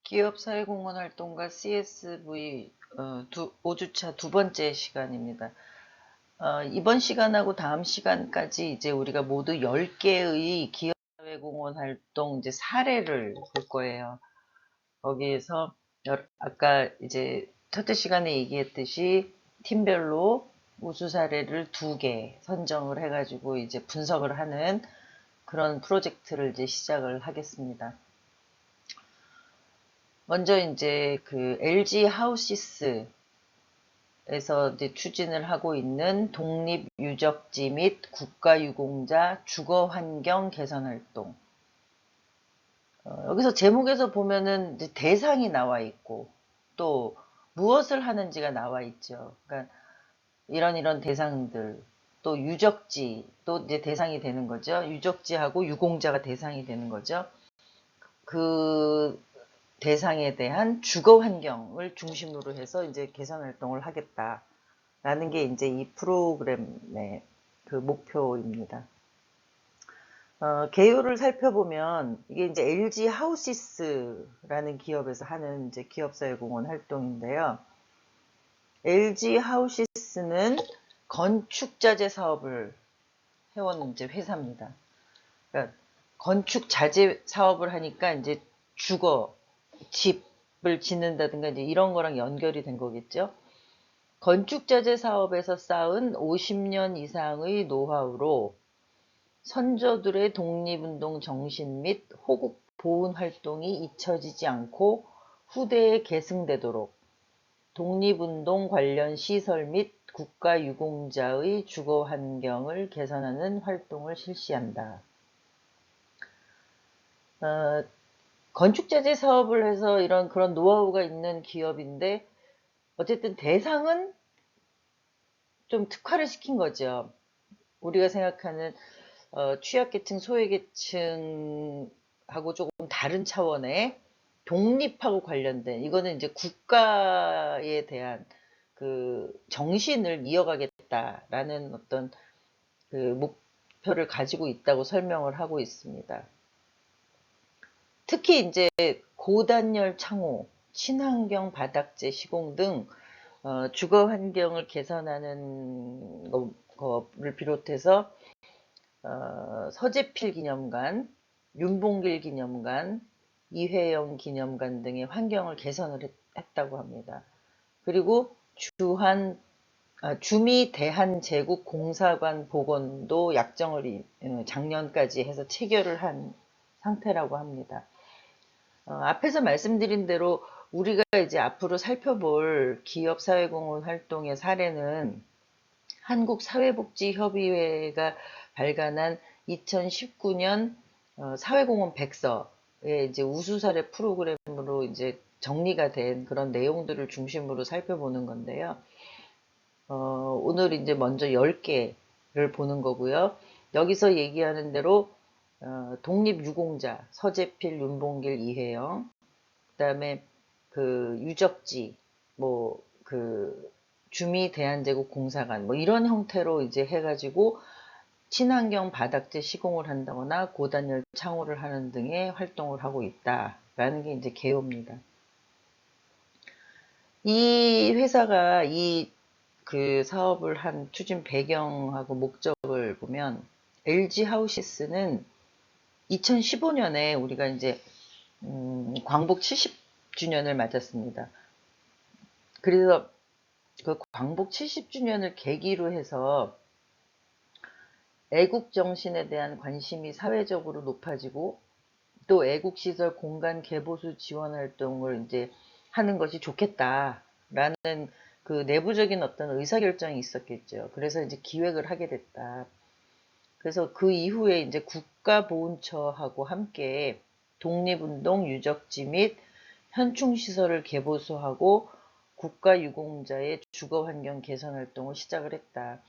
기업 사회공헌 활동가 CSV 5주차 두 번째 시간입니다. 이번 시간하고 다음 시간까지 이제 우리가 모두 10개의 기업 사회공헌 활동 이제 사례를 볼 거예요. 거기에서 아까 이제 첫째 시간에 얘기했듯이 팀별로 우수 사례를 2개 선정을 해가지고 이제 분석을 하는 그런 프로젝트를 이제 시작을 하겠습니다. 먼저 이제 그 LG 하우시스에서 이제 추진을 하고 있는 독립 유적지 및 국가유공자 주거 환경 개선 활동. 여기서 제목에서 보면은 이제 대상이 나와 있고 또 무엇을 하는지가 나와 있죠. 그러니까 이런 대상들, 또 유적지 또 이제 대상이 되는 거죠. 유적지하고 유공자가 대상이 되는 거죠. 그 대상에 대한 주거 환경을 중심으로 해서 이제 개선 활동을 하겠다라는 게 이제 이 프로그램의 그 목표입니다. 개요를 살펴보면 이게 이제 LG 하우시스라는 기업에서 하는 이제 기업사회공헌 활동인데요. LG 하우시스는 건축자재 사업을 해온 이제 회사입니다. 그러니까 건축자재 사업을 하니까 이제 주거, 집을 짓는다든가 이제 이런 거랑 연결이 된 거겠죠. 건축자재 사업에서 쌓은 50년 이상의 노하우로 선조들의 독립운동 정신 및 호국 보훈 활동이 잊혀지지 않고 후대에 계승되도록 독립운동 관련 시설 및 국가유공자의 주거 환경을 개선하는 활동을 실시한다. 건축자재 사업을 해서 그런 노하우가 있는 기업인데 어쨌든 대상은 좀 특화를 시킨 거죠. 우리가 생각하는 취약계층, 소외계층하고 조금 다른 차원의 독립하고 관련된 이거는 이제 국가에 대한 그 정신을 이어가겠다라는 어떤 그 목표를 가지고 있다고 설명을 하고 있습니다. 특히 이제 고단열 창호, 친환경 바닥재 시공 등 주거 환경을 개선하는 거를 비롯해서 서재필 기념관, 윤봉길 기념관, 이회영 기념관 등의 환경을 개선을 했다고 합니다. 그리고 주미 대한제국 공사관 복원도 약정을 작년까지 해서 체결을 한 상태라고 합니다. 앞에서 말씀드린 대로 우리가 이제 앞으로 살펴볼 기업 사회공헌 활동의 사례는 한국사회복지협의회가 발간한 2019년 사회공헌 백서의 이제 우수사례 프로그램으로 이제 정리가 된 그런 내용들을 중심으로 살펴보는 건데요. 오늘 이제 먼저 10개를 보는 거고요. 여기서 얘기하는 대로 독립유공자 서재필, 윤봉길, 이혜영, 그다음에 그 유적지, 뭐 그 주미 대한제국 공사관 뭐 이런 형태로 이제 해가지고 친환경 바닥재 시공을 한다거나 고단열 창호를 하는 등의 활동을 하고 있다라는 게 이제 개요입니다. 이 회사가 그 사업을 한 추진 배경하고 목적을 보면 LG 하우시스는 2015년에 우리가 이제 광복 70주년을 맞았습니다. 그래서 그 광복 70주년을 계기로 해서 애국 정신에 대한 관심이 사회적으로 높아지고 또 애국시설 공간 개보수 지원 활동을 이제 하는 것이 좋겠다라는 그 내부적인 어떤 의사결정이 있었겠죠. 그래서 이제 기획을 하게 됐다. 그래서 그 이후에 이제 국가보훈처하고 함께 독립운동 유적지 및 현충시설을 개보수하고 국가유공자의 주거환경 개선 활동을 시작을 했다.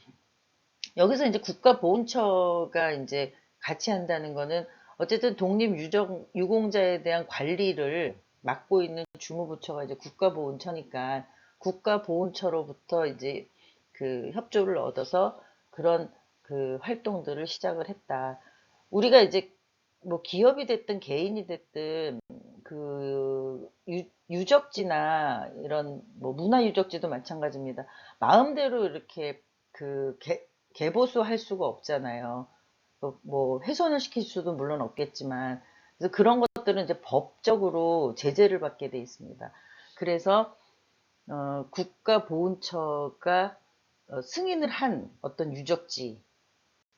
여기서 이제 국가보훈처가 이제 같이 한다는 거는 어쨌든 독립유공자에 대한 관리를 맡고 있는 주무부처가 이제 국가보훈처니까 국가보훈처로부터 이제 그 협조를 얻어서 그런 그 활동들을 시작을 했다. 우리가 이제 뭐 기업이 됐든 개인이 됐든 그 유적지나 이런 뭐 문화 유적지도 마찬가지입니다. 마음대로 이렇게 그 개보수할 수가 없잖아요. 뭐 훼손을 시킬 수도 물론 없겠지만, 그래서 그런 것들은 이제 법적으로 제재를 받게 돼 있습니다. 그래서 국가보훈처가 승인을 한 어떤 유적지,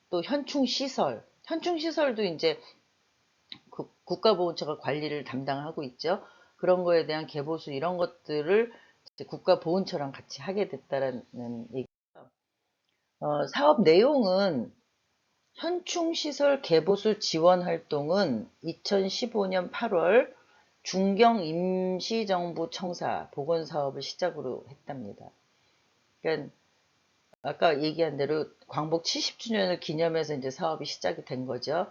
또 현충시설도 이제 국가보훈처가 관리를 담당하고 있죠. 그런 거에 대한 개보수 이런 것들을 이제 국가보훈처랑 같이 하게 됐다라는 얘기예요. 사업 내용은 현충시설 개보수 지원 활동은 2015년 8월 중경 임시정부 청사 복원사업을 시작으로 했답니다. 그러니까 아까 얘기한 대로 광복 70주년을 기념해서 이제 사업이 시작이 된 거죠.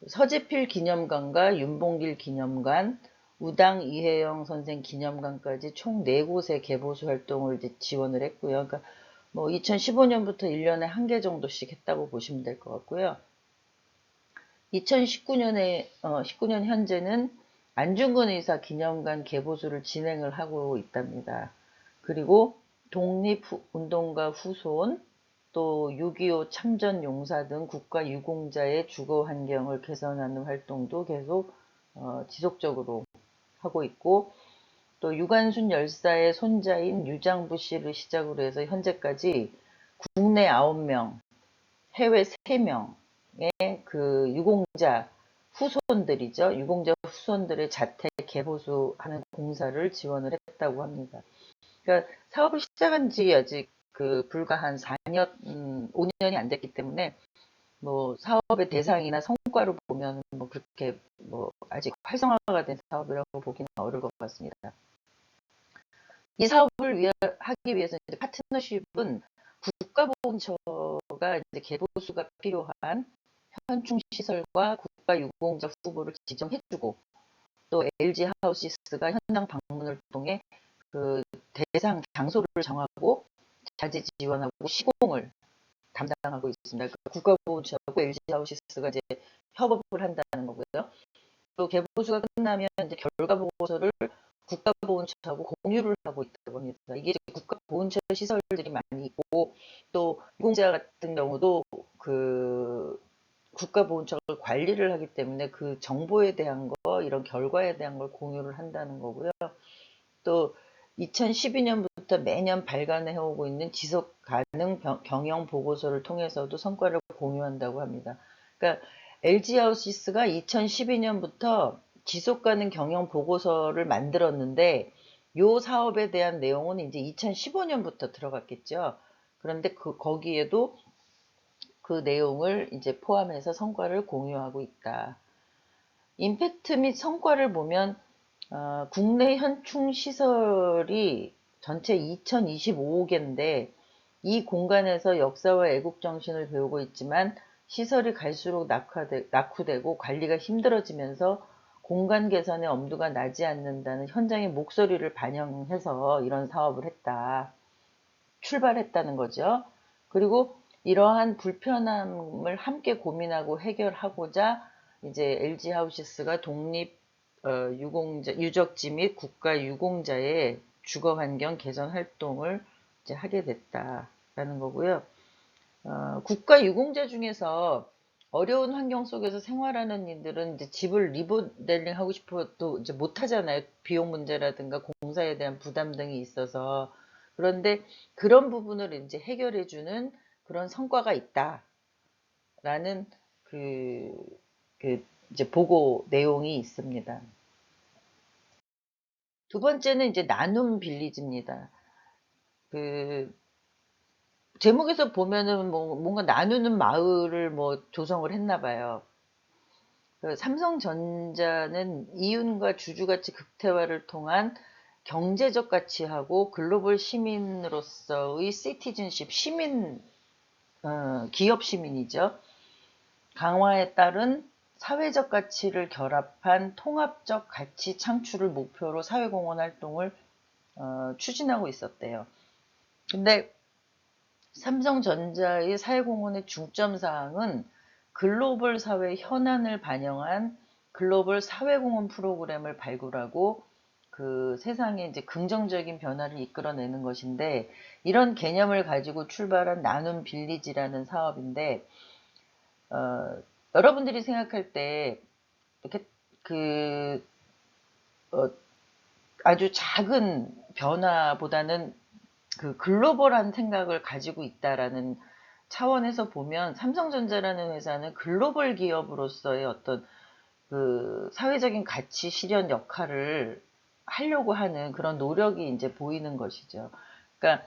서재필 기념관과 윤봉길 기념관, 우당 이혜영 선생 기념관까지 총 4곳의 개보수 활동을 이제 지원을 했고요. 그러니까 뭐 2015년부터 1년에 1개 정도씩 했다고 보시면 될 것 같고요. 19년 현재는 안중근 의사 기념관 개보수를 진행을 하고 있답니다. 그리고 독립운동가 후손, 또 6.25 참전용사 등 국가유공자의 주거 환경을 개선하는 활동도 계속 지속적으로 하고 있고, 또 유관순 열사의 손자인 유장부 씨를 시작으로 해서 현재까지 국내 9명, 해외 3명의 그 유공자 후손들이죠. 유공자 후손들의 자택 개보수하는 공사를 지원을 했다고 합니다. 그러니까 사업을 시작한 지 아직 불과 한 4년, 5년이 안 됐기 때문에 뭐 사업의 대상이나 성과로 보면 뭐 그렇게 뭐 아직 활성화가 된 사업이라고 보기는 어려울 것 같습니다. 이 사업을 하기 위해서 이제 파트너십은 국가보훈처가 이제 개보수가 필요한 현충시설과 국가유공자 후보를 지정해주고, 또 LG 하우시스가 현장 방문을 통해 그 대상 장소를 정하고 자재 지원하고 시공을 담당하고 있습니다. 국가보훈처하고 LG 하우시스가 이제 협업을 한다는 거고요. 또 개보수가 끝나면 이제 결과 보고서를 국가보훈처하고 공유를 하고 있다고 합니다. 이게 국가보훈처 시설들이 많이 있고, 또 유공자 같은 경우도 그 국가보훈처가 관리를 하기 때문에 그 정보에 대한 거, 이런 결과에 대한 걸 공유를 한다는 거고요. 또 2012년부터 매년 발간해 오고 있는 지속 가능 경영 보고서를 통해서도 성과를 공유한다고 합니다. 그러니까 LG 하우시스가 2012년부터 지속 가능 경영 보고서를 만들었는데, 요 사업에 대한 내용은 이제 2015년부터 들어갔겠죠. 그런데 거기에도 그 내용을 이제 포함해서 성과를 공유하고 있다. 임팩트 및 성과를 보면 국내 현충 시설이 전체 2025개인데, 이 공간에서 역사와 애국 정신을 배우고 있지만 시설이 갈수록 낙후되고 관리가 힘들어지면서 공간 개선의 엄두가 나지 않는다는 현장의 목소리를 반영해서 이런 사업을 출발했다는 거죠. 그리고 이러한 불편함을 함께 고민하고 해결하고자 이제 LG 하우시스가 독립 유적지 및 국가 유공자의 주거 환경 개선 활동을 이제 하게 됐다라는 거고요. 국가 유공자 중에서 어려운 환경 속에서 생활하는 이들은 이제 집을 리모델링 하고 싶어도 이제 못 하잖아요. 비용 문제라든가 공사에 대한 부담 등이 있어서. 그런데 그런 부분을 이제 해결해주는 그런 성과가 있다라는 이제 보고 내용이 있습니다. 두 번째는 이제 나눔 빌리지입니다. 제목에서 보면은 뭐 뭔가 나누는 마을을 뭐 조성을 했나 봐요. 삼성전자는 이윤과 주주가치 극대화를 통한 경제적 가치하고 글로벌 시민으로서의 시티즌십, 기업 시민이죠. 강화에 따른 사회적 가치를 결합한 통합적 가치 창출을 목표로 사회공헌 활동을 추진하고 있었대요. 근데 삼성전자의 사회공헌의 중점 사항은 글로벌 사회 현안을 반영한 글로벌 사회공헌 프로그램을 발굴하고 그 세상에 이제 긍정적인 변화를 이끌어내는 것인데, 이런 개념을 가지고 출발한 나눔 빌리지라는 사업인데, 여러분들이 생각할 때 이렇게 그 아주 작은 변화보다는 그 글로벌한 생각을 가지고 있다라는 차원에서 보면, 삼성전자라는 회사는 글로벌 기업으로서의 어떤 그 사회적인 가치 실현 역할을 하려고 하는 그런 노력이 이제 보이는 것이죠. 그러니까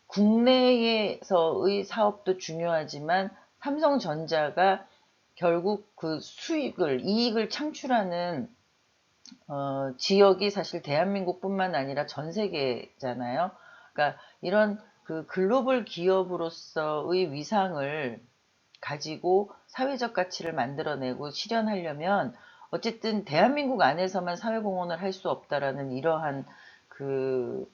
국내에서의 사업도 중요하지만 삼성전자가 결국 그 이익을 창출하는 지역이 사실 대한민국뿐만 아니라 전 세계잖아요. 그러니까 이런 그 글로벌 기업으로서의 위상을 가지고 사회적 가치를 만들어내고 실현하려면 어쨌든 대한민국 안에서만 사회공헌을 할 수 없다라는 이러한 그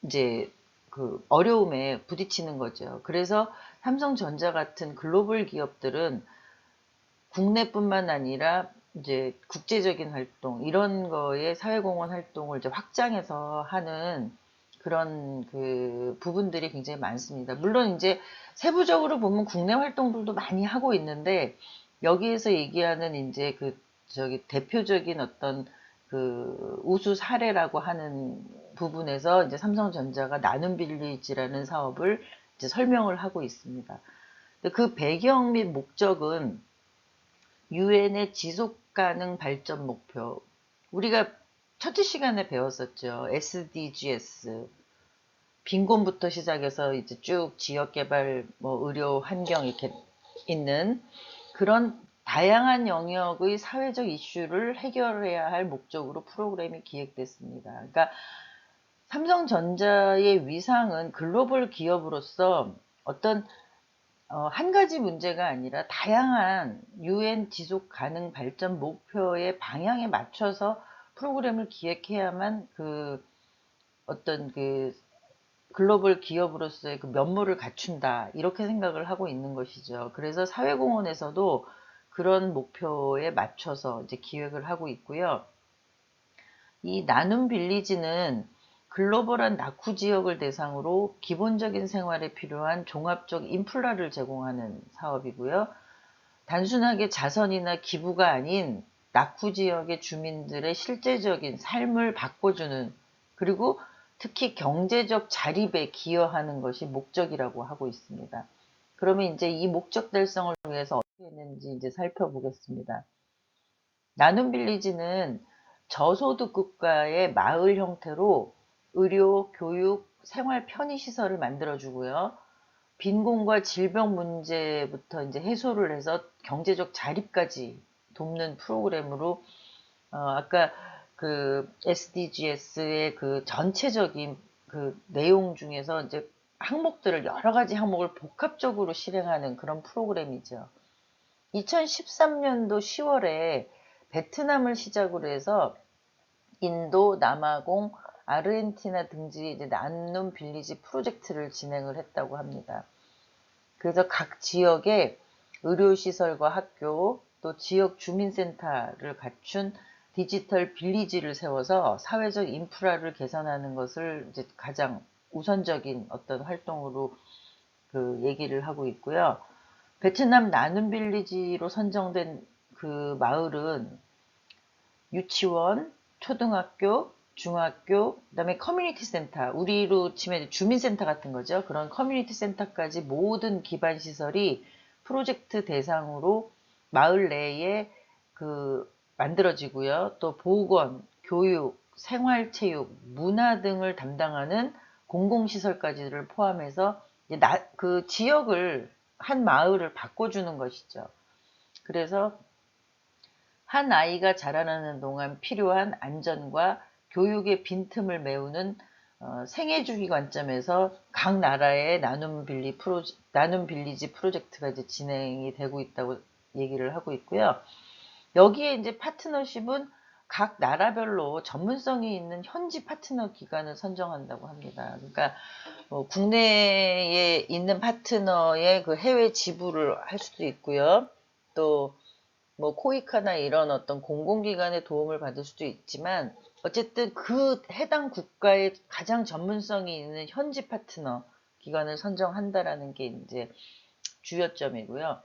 이제 그 어려움에 부딪히는 거죠. 그래서 삼성전자 같은 글로벌 기업들은 국내뿐만 아니라 이제 국제적인 활동, 이런 거에 사회공헌 활동을 이제 확장해서 하는 그런 그 부분들이 굉장히 많습니다. 물론 이제 세부적으로 보면 국내 활동들도 많이 하고 있는데, 여기에서 얘기하는 이제 그 저기 대표적인 어떤 그 우수 사례라고 하는 부분에서 이제 삼성전자가 나눔 빌리지라는 사업을 이제 설명을 하고 있습니다. 근데 그 배경 및 목적은 유엔의 지속가능 발전 목표. 우리가 첫째 시간에 배웠었죠. SDGs. 빈곤부터 시작해서 이제 쭉 지역개발, 뭐 의료, 환경 이렇게 있는 그런 다양한 영역의 사회적 이슈를 해결해야 할 목적으로 프로그램이 기획됐습니다. 그러니까 삼성전자의 위상은 글로벌 기업으로서 어떤 한 가지 문제가 아니라 다양한 UN 지속 가능 발전 목표의 방향에 맞춰서 프로그램을 기획해야만 그 어떤 그 글로벌 기업으로서의 그 면모를 갖춘다, 이렇게 생각을 하고 있는 것이죠. 그래서 사회공헌에서도 그런 목표에 맞춰서 이제 기획을 하고 있고요. 이 나눔 빌리지는 글로벌한 낙후 지역을 대상으로 기본적인 생활에 필요한 종합적 인프라를 제공하는 사업이고요. 단순하게 자선이나 기부가 아닌 낙후 지역의 주민들의 실제적인 삶을 바꿔주는, 그리고 특히 경제적 자립에 기여하는 것이 목적이라고 하고 있습니다. 그러면 이제 이 목적 달성을 위해서 어떻게 했는지 이제 살펴보겠습니다. 나눔 빌리지는 저소득 국가의 마을 형태로 의료, 교육, 생활 편의 시설을 만들어주고요. 빈곤과 질병 문제부터 이제 해소를 해서 경제적 자립까지 돕는 프로그램으로, 아까 그 SDGs의 그 전체적인 그 내용 중에서 이제 항목들을, 여러 가지 항목을 복합적으로 실행하는 그런 프로그램이죠. 2013년도 10월에 베트남을 시작으로 해서 인도, 남아공, 아르헨티나 등지 이제 나눔 빌리지 프로젝트를 진행을 했다고 합니다. 그래서 각 지역에 의료시설과 학교, 또 지역 주민센터를 갖춘 디지털 빌리지를 세워서 사회적 인프라를 개선하는 것을 이제 가장 우선적인 어떤 활동으로 그 얘기를 하고 있고요. 베트남 나눔 빌리지로 선정된 그 마을은 유치원, 초등학교, 중학교, 그다음에 커뮤니티 센터, 우리로 치면 주민센터 같은 거죠. 그런 커뮤니티 센터까지 모든 기반 시설이 프로젝트 대상으로 마을 내에 그 만들어지고요. 또 보건, 교육, 생활체육, 문화 등을 담당하는 공공시설까지를 포함해서 그 지역을, 한 마을을 바꿔주는 것이죠. 그래서 한 아이가 자라나는 동안 필요한 안전과 교육의 빈틈을 메우는 생애주기 관점에서 각 나라의 나눔 빌리지 프로젝트가 이제 진행이 되고 있다고 얘기를 하고 있고요. 여기에 이제 파트너십은 각 나라별로 전문성이 있는 현지 파트너 기관을 선정한다고 합니다. 그러니까 국내에 있는 파트너의 그 해외 지부를 할 수도 있고요. 또 뭐 코이카나 이런 어떤 공공기관의 도움을 받을 수도 있지만 어쨌든 그 해당 국가의 가장 전문성이 있는 현지 파트너 기관을 선정한다라는 게 이제 주요점이고요.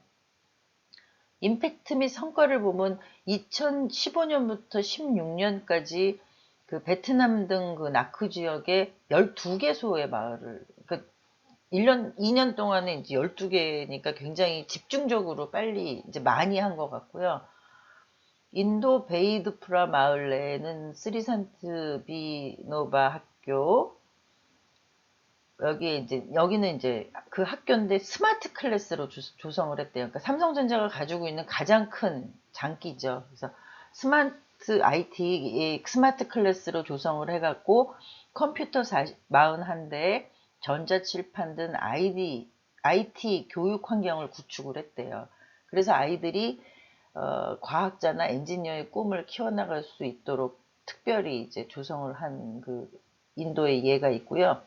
임팩트 및 성과를 보면 2015년부터 16년까지 그 베트남 등 그 나크 지역에 12개소의 마을을, 그 2년 동안에 이제 12개니까 굉장히 집중적으로 빨리 이제 많이 한 것 같고요. 인도 베이드프라 마을 내에는 스리산트 비노바 학교, 여기는 이제 그 학교인데 스마트 클래스로 조성을 했대요. 그러니까 삼성전자가 가지고 있는 가장 큰 장기죠. 그래서 스마트 IT, 스마트 클래스로 조성을 해갖고 컴퓨터 41대에 전자칠판 등 IT 교육 환경을 구축을 했대요. 그래서 아이들이 과학자나 엔지니어의 꿈을 키워나갈 수 있도록 특별히 이제 조성을 한 그 인도의 예가 있고요.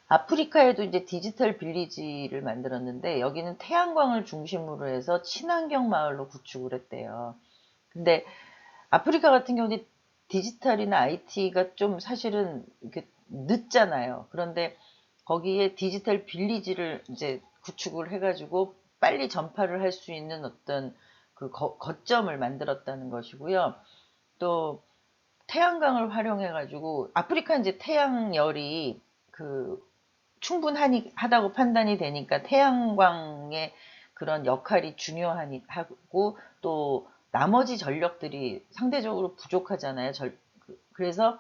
아프리카에도 이제 디지털 빌리지를 만들었는데 여기는 태양광을 중심으로 해서 친환경 마을로 구축을 했대요. 근데 아프리카 같은 경우는 디지털이나 IT가 좀 사실은 이렇게 늦잖아요. 그런데 거기에 디지털 빌리지를 이제 구축을 해가지고 빨리 전파를 할 수 있는 어떤 그 거점을 만들었다는 것이고요. 또 태양광을 활용해가지고 아프리카 이제 태양열이 그 충분하다고 판단이 되니까 태양광의 그런 역할이 중요하고 또 나머지 전력들이 상대적으로 부족하잖아요. 그래서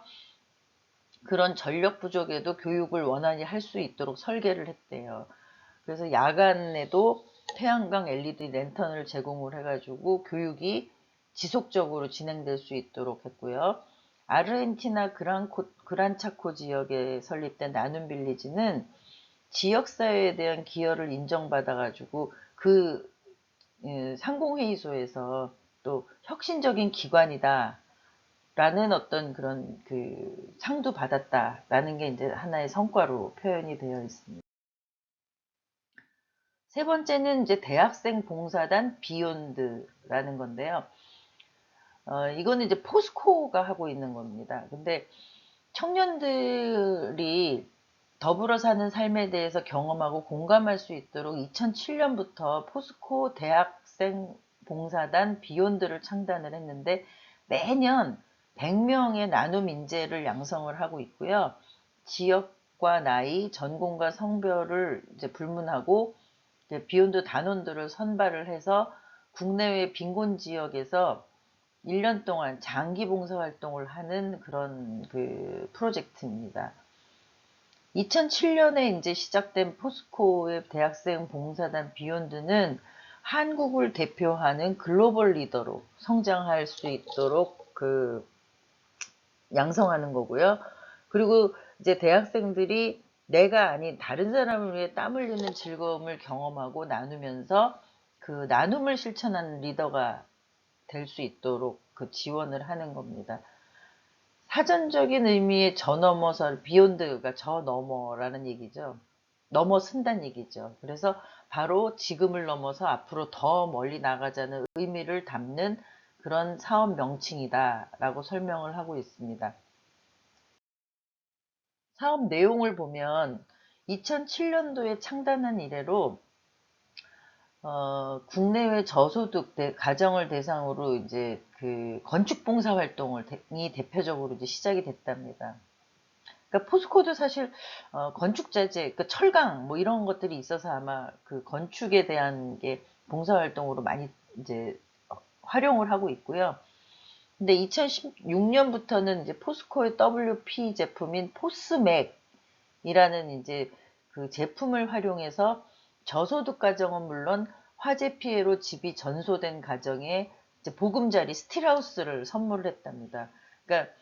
그런 전력 부족에도 교육을 원활히 할 수 있도록 설계를 했대요. 그래서 야간에도 태양광 LED 랜턴을 제공을 해가지고 교육이 지속적으로 진행될 수 있도록 했고요. 아르헨티나 그란차코 지역에 설립된 나눔 빌리지는 지역사회에 대한 기여를 인정받아가지고 그 상공회의소에서 또 혁신적인 기관이다 라는 어떤 그런 그 상도 받았다라는 게 이제 하나의 성과로 표현이 되어 있습니다. 세 번째는 이제 대학생 봉사단 비욘드라는 건데요. 이거는 이제 포스코가 하고 있는 겁니다. 근데 청년들이 더불어 사는 삶에 대해서 경험하고 공감할 수 있도록 2007년부터 포스코 대학생 봉사단 비욘드를 창단을 했는데 매년 100명의 나눔 인재를 양성을 하고 있고요. 지역과 나이, 전공과 성별을 이제 불문하고 이제 비욘드 단원들을 선발을 해서 국내외 빈곤 지역에서 1년 동안 장기 봉사 활동을 하는 그런 그 프로젝트입니다. 2007년에 이제 시작된 포스코의 대학생 봉사단 비욘드는 한국을 대표하는 글로벌 리더로 성장할 수 있도록 그 양성하는 거고요. 그리고 이제 대학생들이 내가 아닌 다른 사람을 위해 땀 흘리는 즐거움을 경험하고 나누면서 그 나눔을 실천하는 리더가 될 수 있도록 그 지원을 하는 겁니다. 사전적인 의미의 저 넘어서 비욘드가 저 너머라는 얘기죠. 넘어선다는 얘기죠. 그래서 바로 지금을 넘어서 앞으로 더 멀리 나가자는 의미를 담는 그런 사업 명칭이다라고 설명을 하고 있습니다. 사업 내용을 보면 2007년도에 창단한 이래로 국내외 저소득 가정을 대상으로 이제 그 건축 봉사 활동이 대표적으로 이제 시작이 됐답니다. 그러니까 포스코도 사실 건축 자재, 그 철강 뭐 이런 것들이 있어서 아마 그 건축에 대한 게 봉사 활동으로 많이 이제 활용을 하고 있고요. 근데 2016년부터는 이제 포스코의 WP 제품인 포스맥이라는 이제 그 제품을 활용해서 저소득 가정은 물론 화재 피해로 집이 전소된 가정에 이제 보금자리 스틸하우스를 선물을 했답니다. 그러니까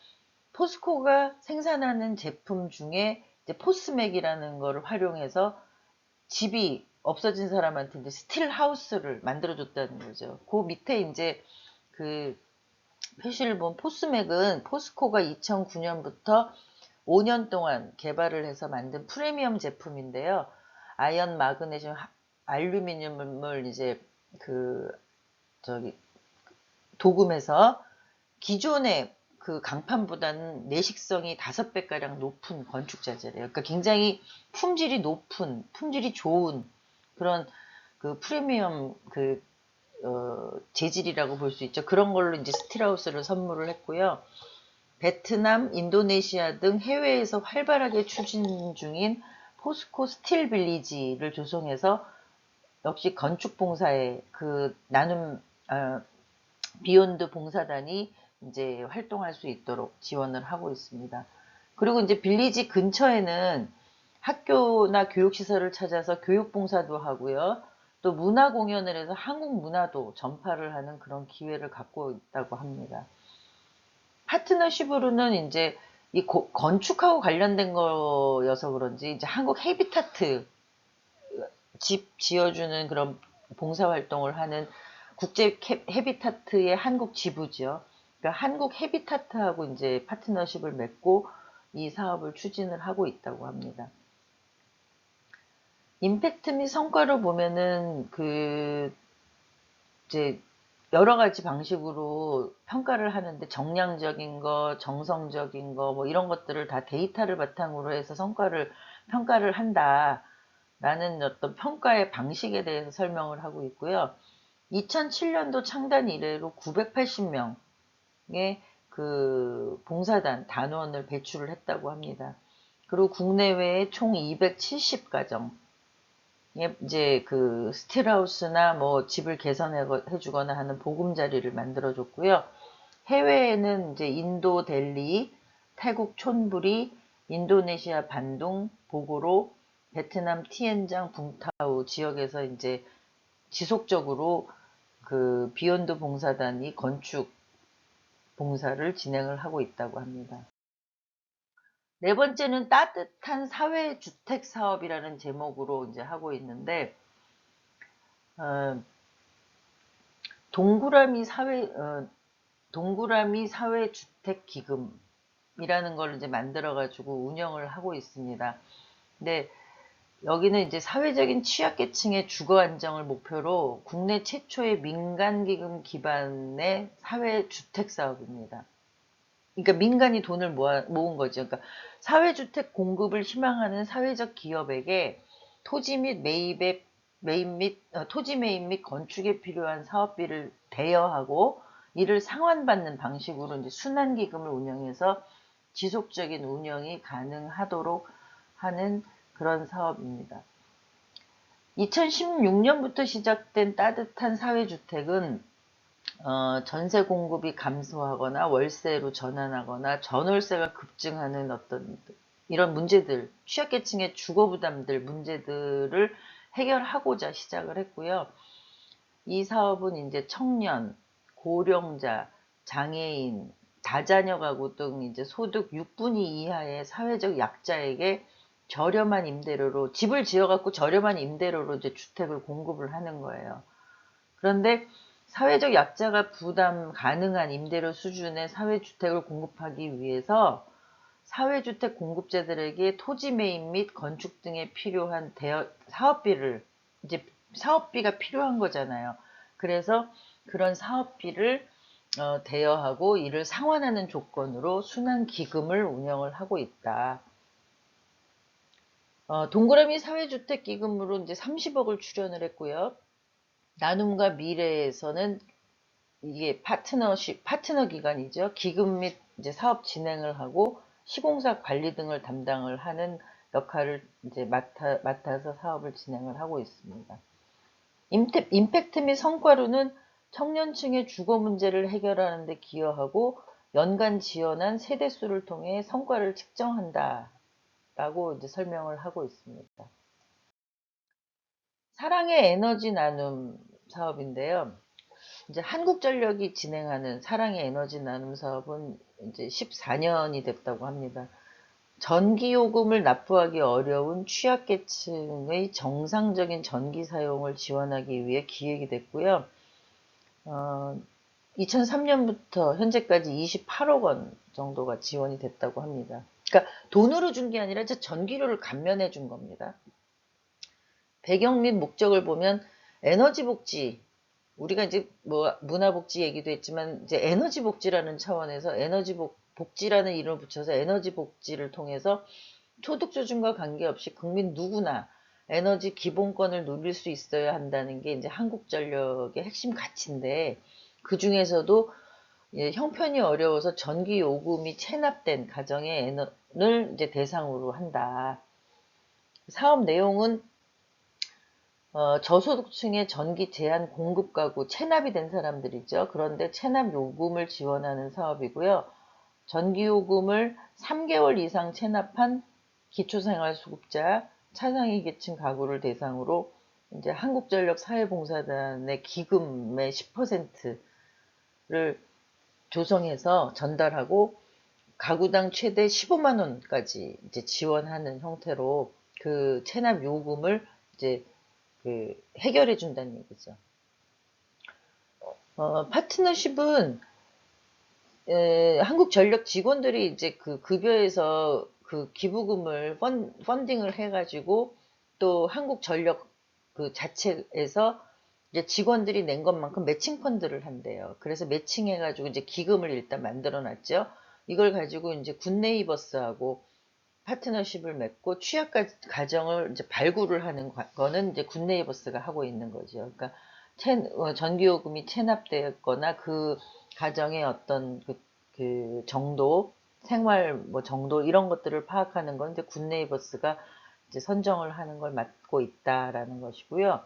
포스코가 생산하는 제품 중에 이제 포스맥이라는 거를 활용해서 집이 없어진 사람한테 이제 스틸하우스를 만들어줬다는 거죠. 그 밑에 이제 그 표시를 본 포스맥은 포스코가 2009년부터 5년 동안 개발을 해서 만든 프리미엄 제품인데요. 아연, 마그네슘, 알루미늄을 이제 그 도금해서 기존의 그 강판보다는 내식성이 5배가량 높은 건축 자재래요. 그러니까 굉장히 품질이 높은, 품질이 좋은 그런 그 프리미엄 재질이라고 볼 수 있죠. 그런 걸로 이제 스틸하우스를 선물을 했고요. 베트남, 인도네시아 등 해외에서 활발하게 추진 중인 포스코 스틸 빌리지를 조성해서 역시 건축봉사에 그 비욘드 봉사단이 이제 활동할 수 있도록 지원을 하고 있습니다. 그리고 이제 빌리지 근처에는 학교나 교육시설을 찾아서 교육봉사도 하고요. 또 문화공연을 해서 한국 문화도 전파를 하는 그런 기회를 갖고 있다고 합니다. 파트너십으로는 이제 이 건축하고 관련된 거여서 그런지 이제 한국 헤비타트 집 지어주는 그런 봉사활동을 하는 국제 헤비타트의 한국 지부죠. 그러니까 한국 헤비타트하고 이제 파트너십을 맺고 이 사업을 추진을 하고 있다고 합니다. 임팩트 및 성과를 보면은 이제 여러 가지 방식으로 평가를 하는데 정량적인 거, 정성적인 거, 뭐 이런 것들을 다 데이터를 바탕으로 해서 평가를 한다라는 어떤 평가의 방식에 대해서 설명을 하고 있고요. 2007년도 창단 이래로 980명의 그 봉사단 단원을 배출을 했다고 합니다. 그리고 국내외에 총 270가정 이제 그 스틸하우스나 뭐 집을 개선해주거나 하는 보금자리를 만들어줬고요. 해외에는 이제 인도 델리, 태국 촌부리, 인도네시아 반둥, 보고로, 베트남 티엔장, 붕타우 지역에서 이제 지속적으로 그 비욘드 봉사단이 건축 봉사를 진행을 하고 있다고 합니다. 네 번째는 따뜻한 사회주택 사업이라는 제목으로 이제 하고 있는데, 동그라미 사회주택 기금이라는 걸 이제 만들어가지고 운영을 하고 있습니다. 근데 여기는 이제 사회적인 취약계층의 주거 안정을 목표로 국내 최초의 민간기금 기반의 사회주택 사업입니다. 그러니까 민간이 돈을 모은 거죠. 그러니까 사회주택 공급을 희망하는 사회적 기업에게 토지 매입 및 건축에 필요한 사업비를 대여하고 이를 상환받는 방식으로 이제 순환기금을 운영해서 지속적인 운영이 가능하도록 하는 그런 사업입니다. 2016년부터 시작된 따뜻한 사회주택은 전세 공급이 감소하거나 월세로 전환하거나 전월세가 급증하는 어떤 이런 문제들, 취약계층의 주거 부담들 문제들을 해결하고자 시작을 했고요. 이 사업은 이제 청년, 고령자, 장애인, 다자녀 가구 등 이제 소득 6분위 이하의 사회적 약자에게 저렴한 임대료로 집을 지어갖고 저렴한 임대료로 이제 주택을 공급을 하는 거예요. 그런데 사회적 약자가 부담 가능한 임대료 수준의 사회주택을 공급하기 위해서 사회주택 공급자들에게 토지 매입 및 건축 등에 필요한 사업비가 필요한 거잖아요. 그래서 그런 사업비를 대여하고 이를 상환하는 조건으로 순환기금을 운영을 하고 있다. 동그라미 사회주택 기금으로 이제 30억을 출연을 했고요. 나눔과 미래에서는 이게 파트너 기관이죠. 기금 및 이제 사업 진행을 하고 시공사 관리 등을 담당을 하는 역할을 이제 맡아서 사업을 진행을 하고 있습니다. 임팩트 및 성과로는 청년층의 주거 문제를 해결하는 데 기여하고 연간 지원한 세대수를 통해 성과를 측정한다. 라고 이제 설명을 하고 있습니다. 사랑의 에너지 나눔 사업인데요. 이제 한국전력이 진행하는 사랑의 에너지 나눔 사업은 이제 14년이 됐다고 합니다. 전기요금을 납부하기 어려운 취약계층의 정상적인 전기 사용을 지원하기 위해 기획이 됐고요. 2003년부터 현재까지 28억 원 정도가 지원이 됐다고 합니다. 그러니까 돈으로 준 게 아니라 전기료를 감면해 준 겁니다. 배경 및 목적을 보면 에너지 복지, 우리가 이제 뭐 문화복지 얘기도 했지만 이제 에너지 복지라는 차원에서 복지라는 이름을 붙여서 에너지 복지를 통해서 소득조준과 관계없이 국민 누구나 에너지 기본권을 누릴 수 있어야 한다는 게 이제 한국전력의 핵심 가치인데, 그 중에서도 형편이 어려워서 전기 요금이 체납된 가정의 에너를 이제 대상으로 한다. 사업 내용은 저소득층의 전기 제한 공급 가구, 체납이 된 사람들이죠. 그런데 체납 요금을 지원하는 사업이고요. 전기요금을 3개월 이상 체납한 기초생활수급자, 차상위 계층 가구를 대상으로 이제 한국전력 사회봉사단의 기금의 10%를 조성해서 전달하고 가구당 최대 15만 원까지 이제 지원하는 형태로 그 체납 요금을 이제 그 해결해 준다는 얘기죠. 파트너십은 한국 전력 직원들이 이제 그 급여에서 그 기부금을 펀딩을 해가지고 또 한국 전력 그 자체에서 이제 직원들이 낸 것만큼 매칭 펀드를 한대요. 그래서 매칭해가지고 이제 기금을 일단 만들어 놨죠. 이걸 가지고 이제 굿네이버스하고 파트너십을 맺고 취약 가정을 이제 발굴을 하는 거는 이제 굿네이버스가 하고 있는 거죠. 그러니까 전기요금이 체납되었거나 그 가정의 어떤 그 정도, 생활 뭐 정도 이런 것들을 파악하는 건 이제 굿네이버스가 이제 선정을 하는 걸 맡고 있다라는 것이고요.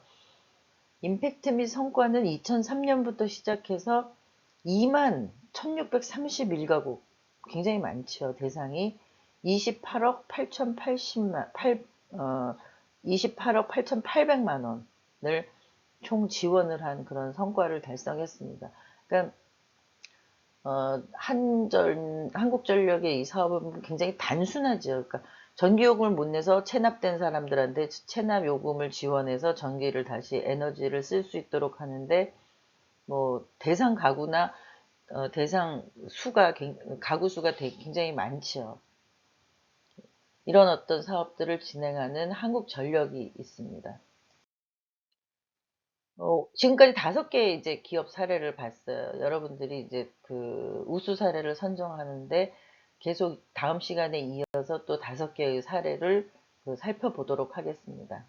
임팩트 및 성과는 2003년부터 시작해서 2만 1631가국, 굉장히 많죠. 대상이 28억 8,080만 28억 8,800만 원을 총 지원을 한 그런 성과를 달성했습니다. 그러니까 한국전력의 이 사업은 굉장히 단순하죠. 그러니까 전기요금을 못 내서 체납된 사람들한테 체납 요금을 지원해서 전기를 다시 에너지를 쓸 수 있도록 하는데, 뭐 대상 가구나 대상 수가 가구 수가 굉장히 많죠. 이런 어떤 사업들을 진행하는 한국전력이 있습니다. 지금까지 5개 이제 기업 사례를 봤어요. 여러분들이 이제 그 우수 사례를 선정하는데 계속 다음 시간에 이어서 또 5개의 사례를 살펴보도록 하겠습니다.